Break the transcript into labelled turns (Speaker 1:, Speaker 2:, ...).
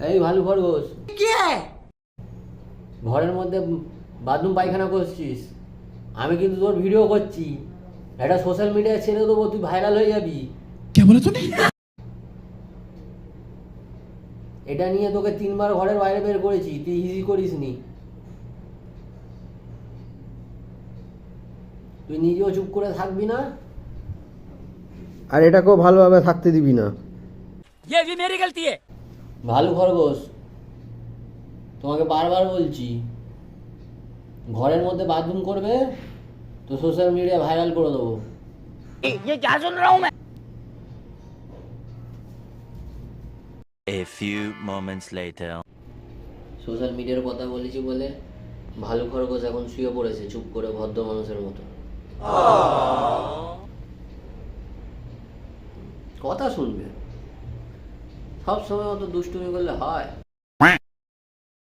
Speaker 1: এই ভালু খরগোশ, ঘরের মধ্যে বাথরুম পায়খানা করছিস, আমি কিন্তু তোর ভিডিও করছি, এটা সোশ্যাল মিডিয়ায় ছেড়ে দেবো, তুই ভাইরাল হয়ে যাবি।
Speaker 2: क्या बोला तूने?
Speaker 1: এটা নিয়ে তোকে 3বার ঘরের বাইরে বের করেছি, তুই ইজি করিস নি। তুই নিজেও চুপ করে থাকবি না, আর এটাকেও ভালোভাবে থাকতে দিবি না।
Speaker 3: ये भी मेरी गलती है।
Speaker 1: ভালু খরগোশ, তোমাকে বারবার বলছি, ঘরের মধ্যে বাথরুম করবে তো সোশ্যাল মিডিয়া ভাইরাল করে দেবো।
Speaker 3: ये क्या सुन रहा हूँ मैं?
Speaker 4: A few moments later.
Speaker 1: Social মিডিয়ার কথা বলেছি বলে ভালু খরগোশ এখন শুয়ে পড়েছে চুপ করে ভদ্র মানুষের মতো। কথা শুনবে, সব সময় অত দুষ্টুমি করলে হয়?